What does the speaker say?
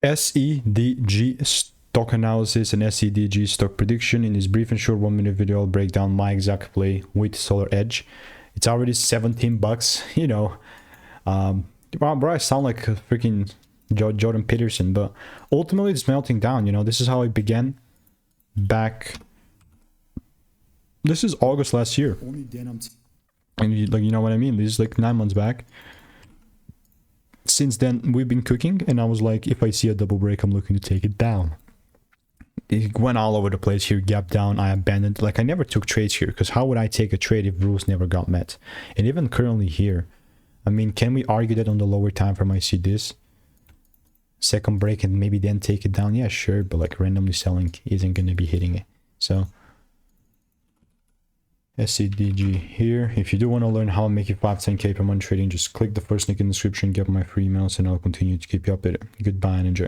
SEDG stock analysis and SEDG stock prediction. In this brief and short 1-minute video, I'll break down my exact play with Solaredge. It's already 17 bucks, you know. Bro, I sound like a freaking Jordan Peterson, but ultimately it's melting down, you know. This is how it began back. This is August last year. And you know what I mean? This is like 9 months back. Since then, we've been cooking, and I was like, if I see a double break, I'm looking to take it down. It went all over the place here, gap down, I abandoned. Like, I never took trades here, because how would I take a trade if rules never got met? And even currently here, I mean, can we argue that on the lower time frame I see this second break and maybe then take it down? Yeah, sure, but like randomly selling isn't going to be hitting it. So SEDG here. If you do want to learn how to make it 5-10K per month trading, just click the first link in the description, get my free emails, and I'll continue to keep you updated. Goodbye and enjoy.